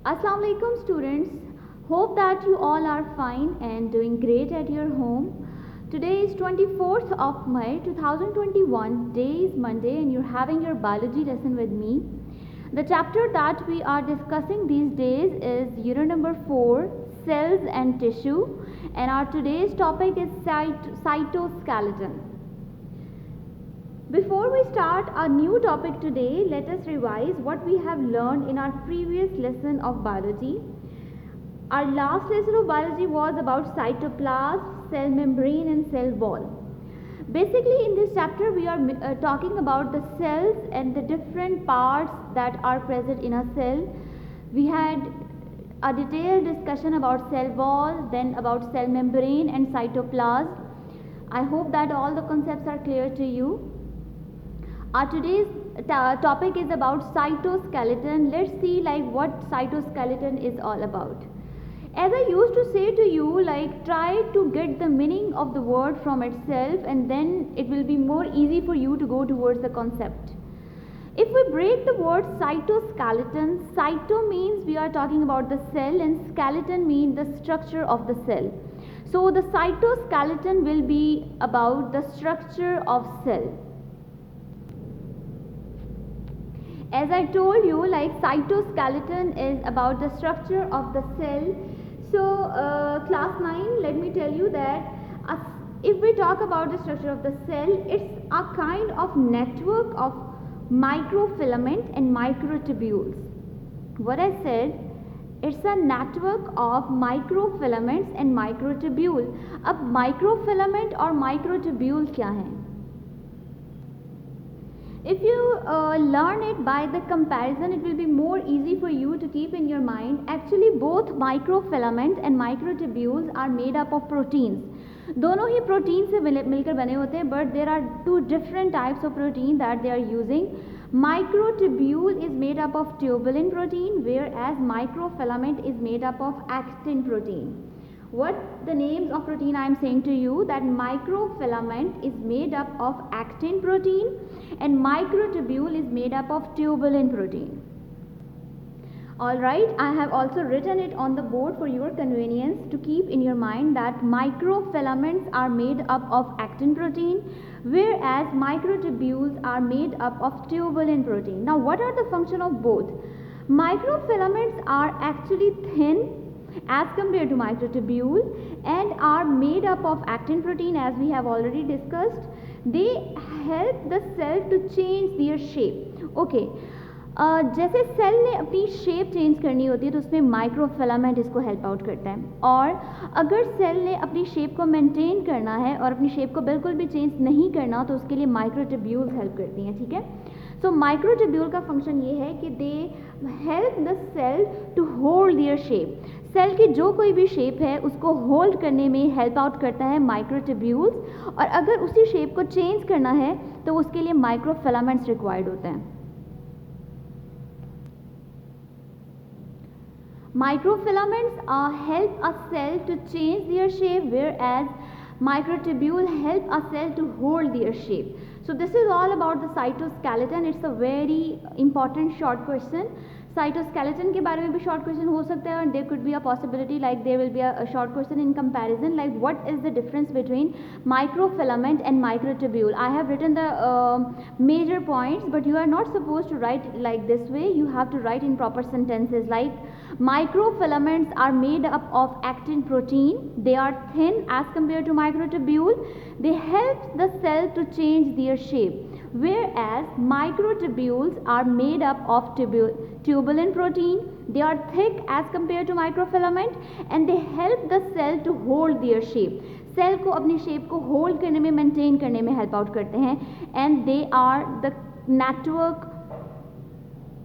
Assalamu alaikum students. Hope that you all are fine and doing great at your home. Today is 24th of May 2021. Day is Monday and you're having your biology lesson with me. The chapter that we are discussing these days is unit number 4, cells and tissue, and our today's topic is cytoskeleton. Before we start our new topic today, let us revise what we have learned in our previous lesson of biology. Our last lesson of biology was about cytoplasm, cell membrane and cell wall. Basically in this chapter we are talking about the cells and the different parts that are present in a cell. We had a detailed discussion about cell wall, then about cell membrane and cytoplasm. I hope that all the concepts are clear to you. Our today's topic is about cytoskeleton. Let's see what cytoskeleton is all about. As I used to say to you, try to get the meaning of the word from itself, and then it will be more easy for you to go towards the concept. If we break the word cytoskeleton, cyto means we are talking about the cell and skeleton means the structure of the cell. So the cytoskeleton will be about the structure of cell. As I told you, cytoskeleton is about the structure of the cell. So class 9, let me tell you that if we talk about the structure of the cell, it's a kind of network of microfilament and microtubules. What I said, it's a network of microfilaments and microtubule. अब microfilament और microtubule क्या हैं? If you learn it by the comparison, it will be more easy for you to keep in your mind. Actually, both microfilament and microtubules are made up of proteins. दोनों ही protein से मिलकर बने होते हैं, but there are two different types of protein that they are using. Microtubule is made up of tubulin protein, whereas microfilament is made up of actin protein. What the names of protein I am saying to you, that microfilament is made up of actin protein and microtubule is made up of tubulin protein. Alright, I have also written it on the board for your convenience to keep in your mind that microfilaments are made up of actin protein, whereas microtubules are made up of tubulin protein. Now what are the function of both? Microfilaments are actually thin as compared to microtubule and are made up of actin protein, as we have already discussed. They help the cell to change their shape. Okay, जैसे cell ने अपनी shape change करनी होती है तो उसमें microfilament इसको help out करता है, और अगर सेल ने अपनी शेप को मेंटेन करना है और अपनी शेप को बिल्कुल भी चेंज नहीं करना तो उसके लिए माइक्रोट्यूब्यूल्स हेल्प करती हैं. ठीक है, सो माइक्रोट्यूब्यूल का फंक्शन ये है कि they help the cell to hold their shape. Cell की जो कोई भी शेप है उसको होल्ड करने में हेल्प आउट करता है माइक्रोट्यूब्यूल्स, और अगर उसी शेप को चेंज करना है तो उसके लिए माइक्रोफिलामेंट्स रिक्वायर्ड होते हैं. Microfilaments help a cell to change their shape, whereas microtubule help a cell to hold their shape. So this is all about the cytoskeleton. It's a very important short question. Cytoskeleton के बारे में भी short question हो सकता है, और there could be a possibility there will be a short question in comparison what is the difference between microfilament and microtubule. I have written the major points, but you are not suppose to write like this way. You have to write in proper sentences. Microfilaments are made up of actin protein. They are thin as compared to microtubule. They help the cell to change their shape, whereas microtubules are made up of tubulin protein. They are thick as compared to microfilament and they help the cell to hold their shape. Cell को अपनी shape को hold करने में, maintain करने में help out करते हैं, and they are the network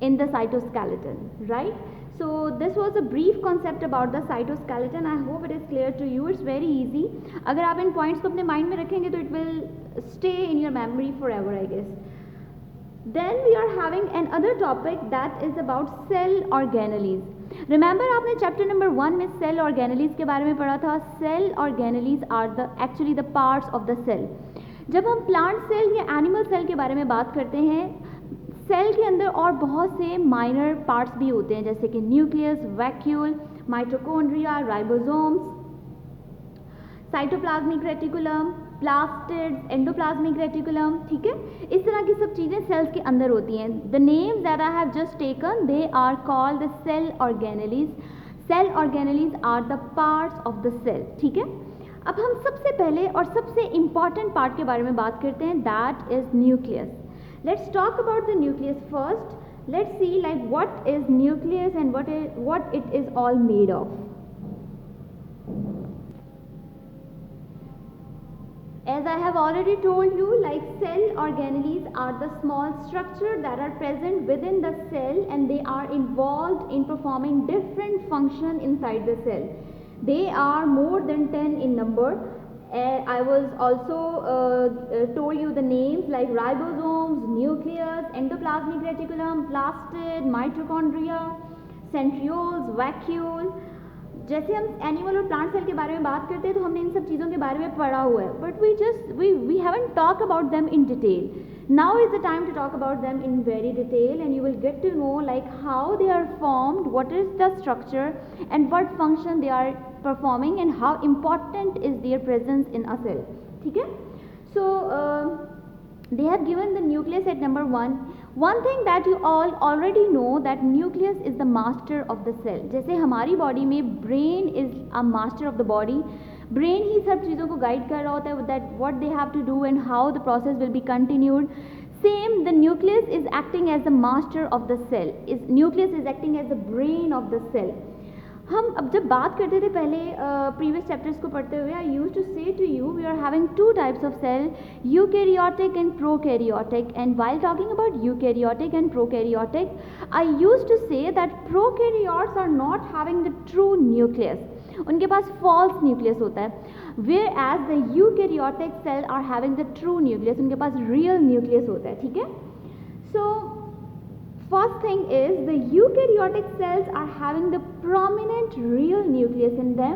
in the cytoskeleton, right? So this was a brief concept about the cytoskeleton. I hope it is clear to you. It's very easy. अगर आप इन points को अपने mind में रखेंगे तो it will stay in your memory forever, I guess. Then we are having another topic that is about cell organelles. Remember आपने chapter number 1 में cell organelles के बारे में पढ़ा था. Cell organelles are actually the parts of the cell. जब हम plant cell या animal cell के बारे में बात करते हैं, सेल के अंदर और बहुत से माइनर पार्ट्स भी होते हैं, जैसे कि nucleus, vacuole, mitochondria, ribosomes, cytoplasmic reticulum, plastids, endoplasmic reticulum, ठीक है। इस तरह की सब चीज़ें सेल्स के अंदर होती हैं। The names that I have just taken, they are called the cell organelles. Cell organelles are the parts of the cell, ठीक है। अब हम सबसे पहले और सबसे इम्पॉर्टेंट पार्ट के बारे में बात करते हैं, that is nucleus. Let's talk about the nucleus first. Let's see like what is nucleus and what it is all made of. As I have already told you, like cell organelles are the small structure that are present within the cell, and they are involved in performing different function inside the cell. They are more than 10 in number. I was also told you the names like ribosomes, nucleus, endoplasmic reticulum, plastid, mitochondria, centrioles, vacuole. जैसे हम animal और plant cell के बारे में बात करते हैं तो हमने इन सब चीज़ों के बारे में पढ़ा हुआ है, but we haven't talked about them in detail. Now is the time to talk about them in very detail, and you will get to know like how they are formed, what is the structure, and what function they are performing, and how important is their presence in a cell. ठीक है? So they have given the nucleus at number 1. One thing that you all already know, that nucleus is the master of the cell. जैसे हमारी body में brain is a master of the body. Brain ही सब चीज़ों को guide कर रहा होता है, that what they have to do and how the process will be continued. Same, the nucleus is acting as the master of the cell. Nucleus is acting as the brain of the cell. हम अब जब बात करते थे पहले previous chapters को पढ़ते हुए, I use to say to you we are having two types of cell, eukaryotic and prokaryotic. And while talking about eukaryotic and prokaryotic, I use to say that prokaryotes are not having the true nucleus. उनके पास false nucleus होता है, where as the eukaryotic cell are having the true nucleus. उनके पास real nucleus होता है, ठीक है. सो first thing is the eukaryotic cells are having the prominent real nucleus in them,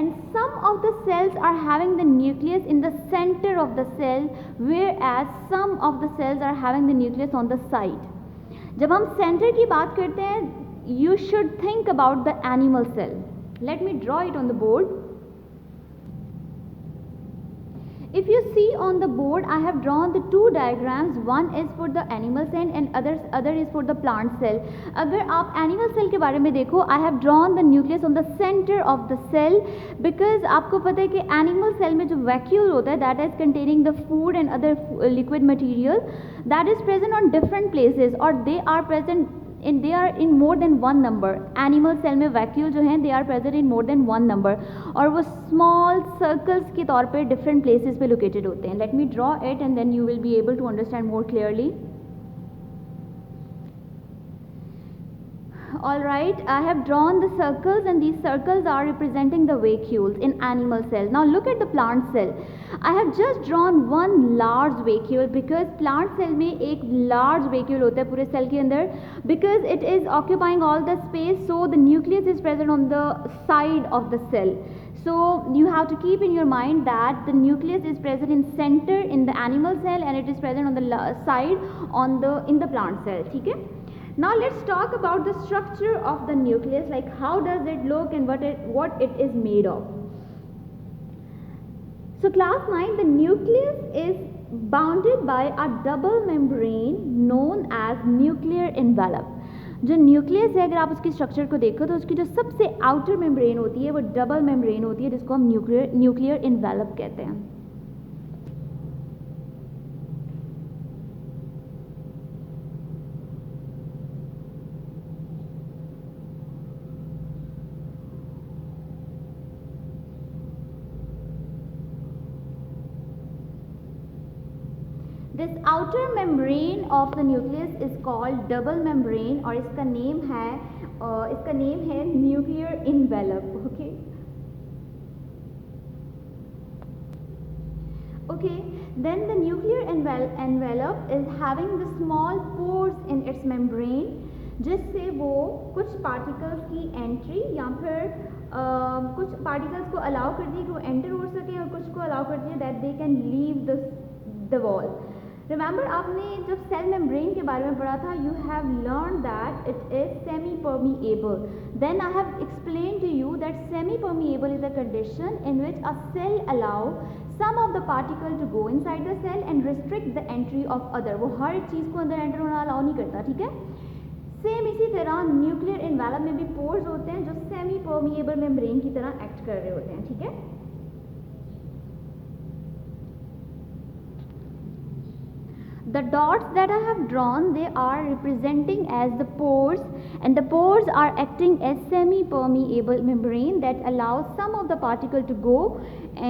and some of the cells are having the nucleus in the center of the cell, whereas some of the cells are having the nucleus on the side. जब हम center की बात करते हैं, you should think about the animal cell. Let me draw it on the board. If you see on the board, I have drawn the two diagrams. One is for the animal cell and other is for the plant cell. अगर आप animal cell के बारे में देखो, I have drawn the nucleus on the center of the cell, because आपको पता है कि animal cell में जो vacuole होता है, that is containing the food and other liquid material, that is present on different places, or they are present they are in more than one number. Animal cell में vacuole जो हैं, they are present in more than one number, और वो small circles के तौर पे different places पे located होते हैं. Let me draw it and then you will be able to understand more clearly. Alright, I have drawn the circles, and these circles are representing the vacuoles in animal cell. Now look at the plant cell. I have just drawn one large vacuole, because plant cell में एक large vacuole होता है पूरे cell के अंदर, because it is occupying all the space, so the nucleus is present on the side of the cell. So you have to keep in your mind that the nucleus is present in center in the animal cell, and it is present on the side in the plant cell, ठीक है. Now let's talk about the structure of the nucleus, like how does it look and what it is made of. So class 9, the nucleus is bounded by a double membrane known as nuclear envelope. जो nucleus है, अगर आप उसकी structure को देखो तो उसकी जो सबसे आउटर मेम्ब्रेन होती है वो डबल मेम्ब्रेन होती है, जिसको हम न्यूक्लियर एनवेलप कहते हैं. This outer membrane of the nucleus is called double membrane, और इसका नेम है nuclear envelope. Okay, then the nuclear envelope is having the small pores in its membrane, जिससे वो कुछ particles की entry या फिर कुछ particles को allow करती है कि वो enter हो सके, और कुछ को allow करती है that they can leave the wall. Remember आपने जब सेल मेम्ब्रेन के बारे में पढ़ा था, you have learn that it is semi permeable. Then I have explain to you that semi permeable is a condition in which a cell allow some of the particle to go inside the cell and restrict the entry of other. वो हर चीज़ को अंदर enter होना allow नहीं करता, ठीक है. Same इसी तरह न्यूक्लियर एनवेलप में भी पोर्स होते हैं जो सेमी परमिएबल मेम्ब्रेन की तरह एक्ट कर रहे होते हैं, ठीक है. The dots that I have drawn, they are representing as the pores, and the pores are acting as semi-permeable membrane that allows some of the particle to go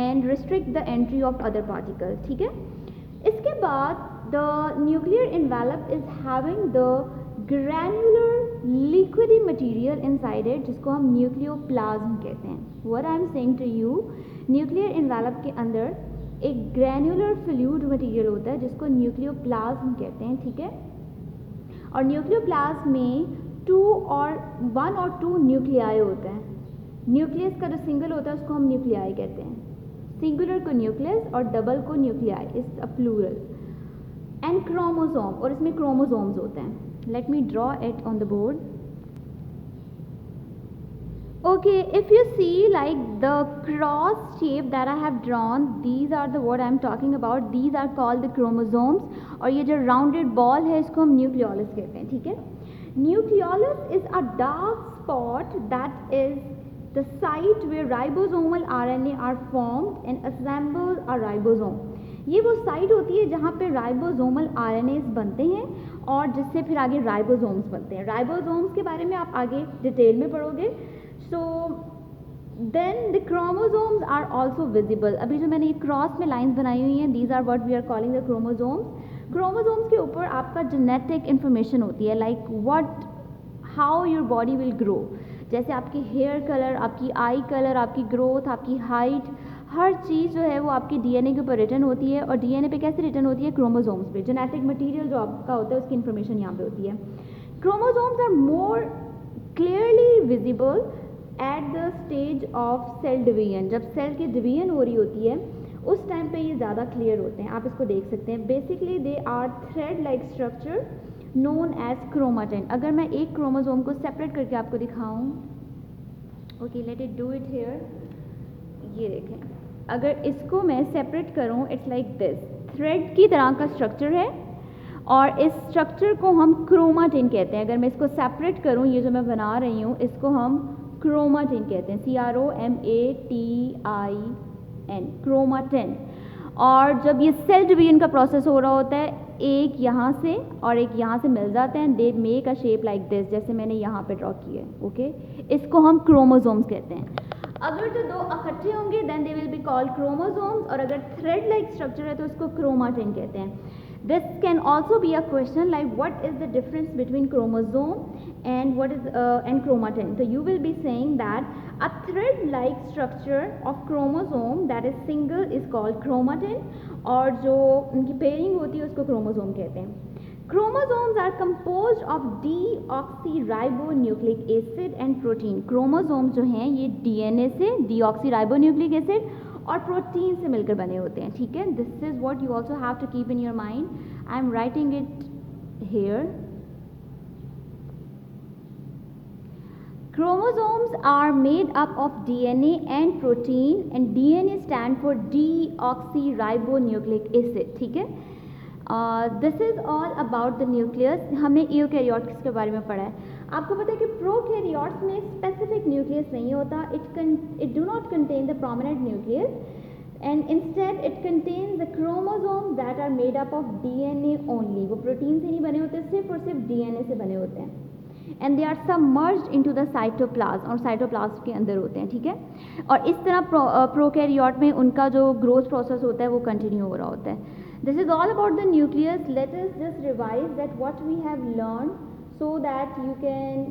and restrict the entry of other particles. ठीक है. इसके बाद the nuclear envelope is having the granular liquidy material inside it, जिसको हम nucleoplasm कहते हैं. What I am saying to you, nuclear envelope के अंदर एक ग्रैन्युलर फ्लूइड मटेरियल होता है जिसको न्यूक्लियोप्लाज्म कहते हैं, ठीक है. और न्यूक्लियोप्लाज्म में 1 और 2 न्यूक्लियाई होते हैं. न्यूक्लियस का जो सिंगल होता है उसको हम न्यूक्लियाई कहते हैं. सिंगुलर को न्यूक्लियस और डबल को nuclei, is a plural. And chromosome, और इसमें क्रोमोसोम्स होते हैं. Let me draw it on the board. Okay, if you see like the cross shape that I have drawn, these are the what I am talking about. These are called the chromosomes. और ये जो rounded ball है इसको हम nucleolus कहते हैं, ठीक है. Nucleolus is a dark spot that is the site where ribosomal RNA are formed and assemble a ribosome. ये वो साइट होती है जहाँ पे राइबोसोमल RNAs बनते हैं और जिससे फिर आगे राइबोसोम्स बनते हैं. राइबोसोम्स के बारे में आप आगे डिटेल में पढ़ोगे. So then the chromosomes are also visible. अभी जो मैंने ये क्रॉस में लाइंस बनाई हुई हैं, these are what we are calling the chromosomes. Chromosomes के ऊपर आपका genetic information होती है, like what, how your body will grow. जैसे आपकी हेयर कलर, आपकी आई कलर, आपकी ग्रोथ, आपकी हाइट, हर चीज़ जो है वो आपकी DNA के ऊपर रिटर्न होती है. और DNA पे कैसे रिटर्न होती है? क्रोमोसोम्स पे. जेनेटिक मटीरियल जो आपका होता है उसकी इन्फॉर्मेशन यहाँ पे होती है. Chromosomes are more clearly visible at the stage of cell division. जब सेल की डिवीजन हो रही होती है उस टाइम पे ये ज़्यादा क्लियर होते हैं. आप इसको देख सकते हैं. Basically they are thread like structure known as chromatin. अगर मैं एक क्रोमोसोम को सेपरेट करके आपको दिखाऊं, okay let it do it here. ये देखें, अगर इसको मैं सेपरेट करूं, इट्स लाइक दिस. थ्रेड की तरह का स्ट्रक्चर है और इस स्ट्रक्चर को हम क्रोमाटिन कहते हैं. अगर मैं इसको सेपरेट करूं, ये जो मैं बना रही हूँ इसको हम क्रोमाटिन कहते हैं. CROMATIN, chromatin. और जब ये सेल डिवीजन का प्रोसेस हो रहा होता है, एक यहाँ से और एक यहाँ से मिल जाते हैं. They make a shape like this, जैसे मैंने यहाँ पे ड्रॉ किया है. ओके, इसको हम क्रोमोसोम्स कहते हैं. अगर तो दो इकट्ठे होंगे then they will be called chromosomes, और अगर थ्रेड लाइक स्ट्रक्चर है तो इसको क्रोमाटिन कहते हैं. This can also be a question like what is the difference between chromosome and and chromatin. So you will be saying that a thread-like structure of chromosome that is single is called chromatin, और जो उनकी pairing होती है उसको chromosome कहते हैं. Chromosomes are composed of deoxyribonucleic acid and protein. Chromosomes जो हैं ये DNA से deoxyribonucleic acid और प्रोटीन से मिलकर बने होते हैं, ठीक है. This is what you also have to keep in your mind. I am writing it here. Chromosomes are made up of DNA and protein, and DNA stand for deoxyribonucleic acid, ठीक है. This is all about the nucleus. हमने eukaryotes के बारे में पढ़ा है. आपको पता है कि प्रोकैरियोट्स में स्पेसिफिक न्यूक्लियस नहीं होता. It do not contain the prominent nucleus, and instead it contains the chromosomes that are made up of DNA only. वो प्रोटीन से नहीं बने होते, सिर्फ और सिर्फ DNA से बने होते हैं. And they are submerged into the cytoplasm, और साइटोप्लाज्म के अंदर होते हैं, ठीक है. और इस तरह प्रोकैरियोट में उनका जो ग्रोथ प्रोसेस होता है वो कंटिन्यू हो रहा होता है. This is all about the nucleus. Let us just revise that what we have learned so that you can,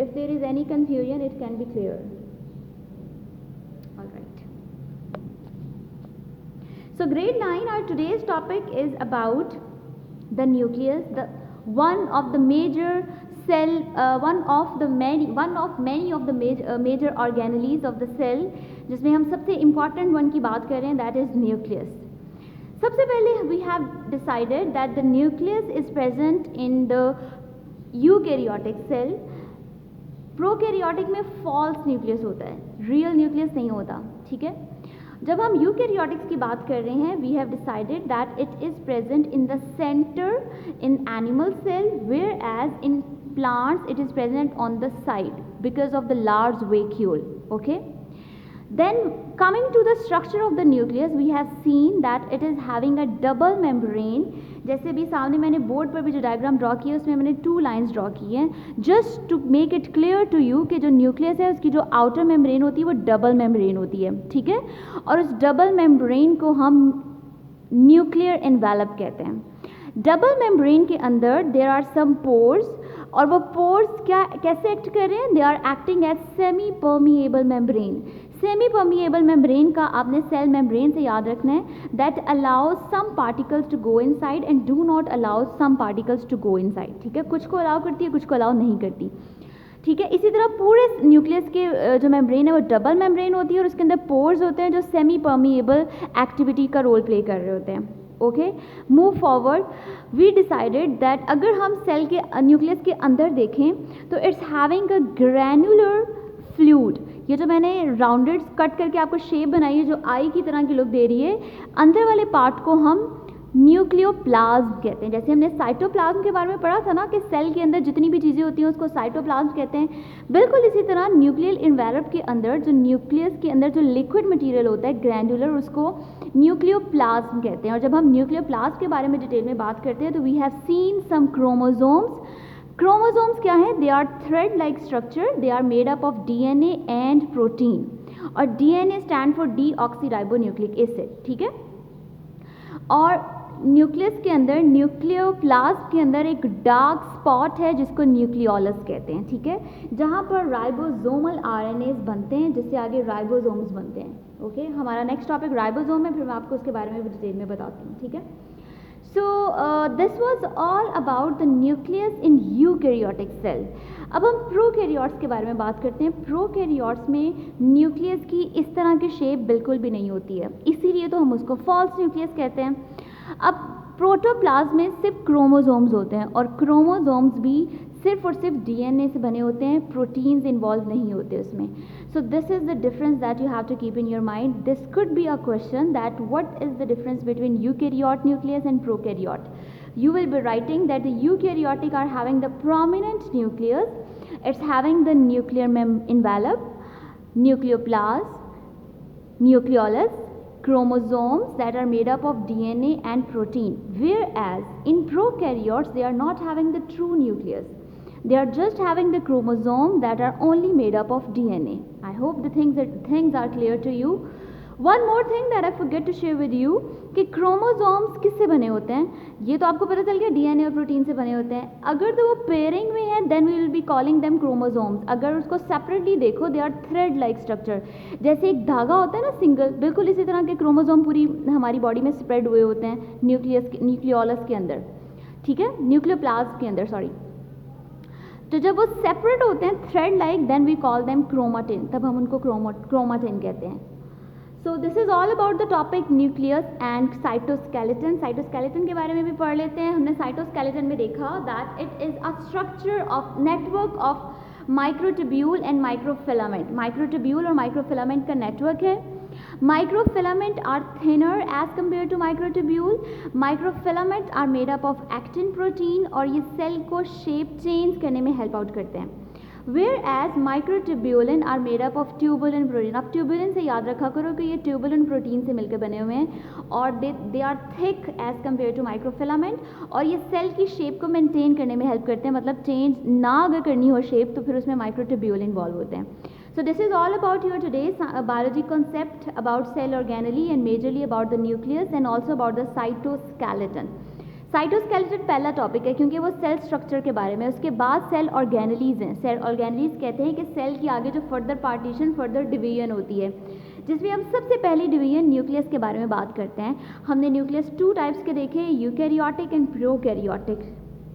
if there is any confusion, it can be clear. All right. So grade 9, our today's topic is about the nucleus, the one of the major cell, one of many of the major organelles of the cell, जिसमें हम सबसे important one की बात कर रहे हैं, that is nucleus. सबसे पहले we have decided that the nucleus is present in the eukaryotic cell. Prokaryotic में फॉल्स न्यूक्लियस होता है, रियल न्यूक्लियस नहीं होता. ठीक है, जब हम यूकैरियोटिक्स की बात कर रहे हैं, we have decided that it is present in the centre in animal cell, where as in plants it is present on the side because of the large vacuole. Okay, then coming to the structure of the nucleus, we have seen that it is having a double membrane. जैसे भी सामने मैंने board पर भी जो diagram draw की है उसमें मैंने 2 लाइंस ड्रॉ की हैं, just to make it clear to you कि जो न्यूक्लियस है उसकी जो आउटर मेम्ब्रेन होती है वो डबल मेम्ब्रेन होती है. ठीक है, और उस डबल मेम्ब्रेन को हम न्यूक्लियर एनवेलप कहते हैं. डबल मेम्ब्रेन के अंदर देयर आर सम पोर्स, और वो पोर्स क्या कैसे एक्ट कर रहे हैं? They are acting as semi permeable membrane. Semi permeable membrane का आपने सेल मेम्ब्रेन से याद रखना है, that allows some particles to go inside and do not allow some particles to go inside. ठीक है, कुछ को अलाउ करती है, कुछ को अलाउ नहीं करती. ठीक है, इसी तरह पूरे न्यूक्लियस के जो मेम्ब्रेन है वो डबल मेम्ब्रेन होती है और उसके अंदर पोर्स होते हैं जो सेमी परमिएबल एक्टिविटी का रोल प्ले कर रहे होते हैं. Okay, move forward. We decided that अगर हम सेल के न्यूक्लियस के अंदर देखें तो it's having a granular fluid. ये जो मैंने राउंडेड कट करके आपको शेप बनाई है जो आई की तरह की लुक दे रही है, अंदर वाले पार्ट को हम न्यूक्लियोप्लाज्म कहते हैं. जैसे हमने साइटोप्लाज्म के बारे में पढ़ा था ना कि सेल के अंदर जितनी भी चीज़ें होती हैं उसको साइटोप्लाज्म कहते हैं, बिल्कुल इसी तरह न्यूक्लियल इन्वेलप के अंदर जो न्यूक्लियस के अंदर जो लिक्विड मटेरियल होता है ग्रैनुलर, उसको न्यूक्लियोप्लाज्म कहते हैं. और जब हम न्यूक्लियोप्लाज्म के बारे में डिटेल में बात करते हैं तो we have seen some chromosomes. Chromosomes क्या हैं? They are thread like structure, they are made up of DNA and protein, और DNA stand for deoxyribonucleic acid. ठीक है, और न्यूक्लियस के अंदर न्यूक्लियोप्लाज्म के अंदर एक डार्क स्पॉट है जिसको न्यूक्लियोलस कहते हैं. ठीक है, जहाँ पर राइबोसोमल आरएनएस बनते हैं जिससे आगे राइबोसोम्स बनते हैं. ओके, हमारा नेक्स्ट टॉपिक राइबोसोम है, फिर मैं आपको उसके बारे में भी डिटेल में बताती हूँ. ठीक है, so this was all about the nucleus in eukaryotic cell. अब हम प्रोकैरियोट्स के बारे में बात करते हैं. प्रोकैरियोट्स में न्यूक्लियस की इस तरह की शेप बिल्कुल भी नहीं होती है, इसीलिए तो हम उसको फॉल्स न्यूक्लियस कहते हैं. अब प्रोटोप्लाज्म में सिर्फ क्रोमोसोम्स होते हैं और क्रोमोसोम्स भी सिर्फ और सिर्फ डीएनए से बने होते हैं, प्रोटीन्स इन्वॉल्व नहीं होते उसमें. So this is the difference that you have to keep in your mind. This could be a question that what is the difference between eukaryote nucleus and prokaryote. You will be writing that the eukaryotic are having the prominent nucleus. It's having the nuclear envelope, nucleoplasm, nucleolus, chromosomes that are made up of DNA and protein. Whereas in prokaryotes, they are not having the true nucleus. They are just having the chromosome that are only made up of DNA. I hope the things are clear to you. One more thing that I forget to share with you कि chromosomes किससे बने होते हैं. ये तो आपको पता चल गया डीएनए और प्रोटीन से बने होते हैं. अगर तो वो पेयरिंग में है then we will be calling them chromosomes. अगर उसको सेपरेटली देखो they are thread like structure. जैसे एक धागा होता है ना सिंगल, बिल्कुल इसी तरह के क्रोमोसोम पूरी हमारी बॉडी में स्प्रेड हुए होते हैं न्यूक्लियोलस के अंदर. ठीक है, न्यूक्लियोप्लाज्म के अंदर, सॉरी. तो जब वो सेपरेट होते हैं thread like then we call them chromatin, तब हम उनको क्रोमाटिन कहते हैं. So this is all about the topic nucleus and cytoskeleton. Cytoskeleton के बारे में भी पढ़ लेते हैं. हमने cytoskeleton में देखा that it is a structure of network of microtubule and microfilament. Microtubule और microfilament का network है. Microfilament are thinner as compared to microtubule. Microfilament are made up of actin protein और ये सेल को shape change करने में help out करते हैं. Whereas microtubulin are made up of tubulin protein. अब tubulin से याद रखा करो कि ये tubulin प्रोटीन से मिलकर बने हुए हैं और they are thick as compared to microfilament, और ये सेल की शेप को मेंटेन करने में हेल्प करते हैं. मतलब चेंज ना अगर करनी हो शेप तो फिर उसमें microtubule इन्वॉल्व होते हैं. So this is all about your today's biology concept about cell organelle and majorly about the nucleus and also about the cytoskeleton. Cytoskeleton पहला टॉपिक है क्योंकि वो सेल स्ट्रक्चर के बारे में. उसके बाद सेल ऑर्गेनेलीज हैं. सेल ऑर्गेनेलीज कहते हैं कि सेल के आगे जो फर्दर पार्टीशन, फर्दर डिवीजन होती है, जिसमें हम सबसे पहली डिवीजन न्यूक्लियस के बारे में बात करते हैं. हमने न्यूक्लियस 2 टाइप्स के देखे, यूकैरियोटिक एंड प्रोकैरियोटिक.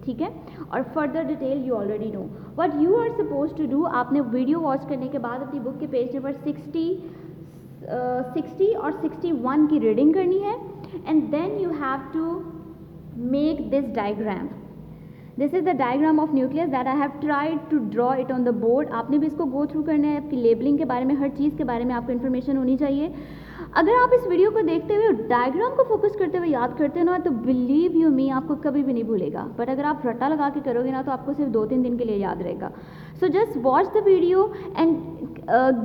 ठीक है, और further detail you already know. What you are suppose to do, आपने वीडियो वॉच करने के बाद अपनी बुक के पेज नंबर 60 और 61 की रीडिंग करनी है. and then you have to make this diagram. This is the diagram of nucleus that I have tried to draw it on the board. आपने भी इसको go through करना है, आपकी लेबलिंग के बारे में, हर चीज़ के बारे में आपको इन्फॉर्मेशन होनी चाहिए. अगर आप इस वीडियो को देखते हुए डायग्राम को फोकस करते हुए याद करते हो ना, तो बिलीव यू मी आपको कभी भी नहीं भूलेगा. बट अगर आप रट्टा लगा के करोगे ना, तो आपको सिर्फ 2-3 दिन के लिए याद रहेगा. So just watch the video and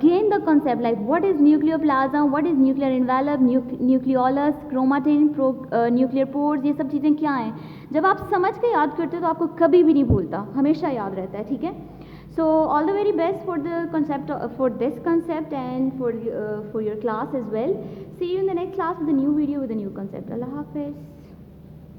gain the concept like what is nucleoplasm, what is nuclear envelope, nucleolus, chromatin, nuclear pores, ये सब चीज़ें क्या हैं. जब आप समझ के याद करते हो तो आपको कभी भी नहीं भूलता, हमेशा याद रहता है. ठीक है. So all the very best for the concept for this concept and for your class as well. See you in the next class with a new video with a new concept. Allah Hafiz.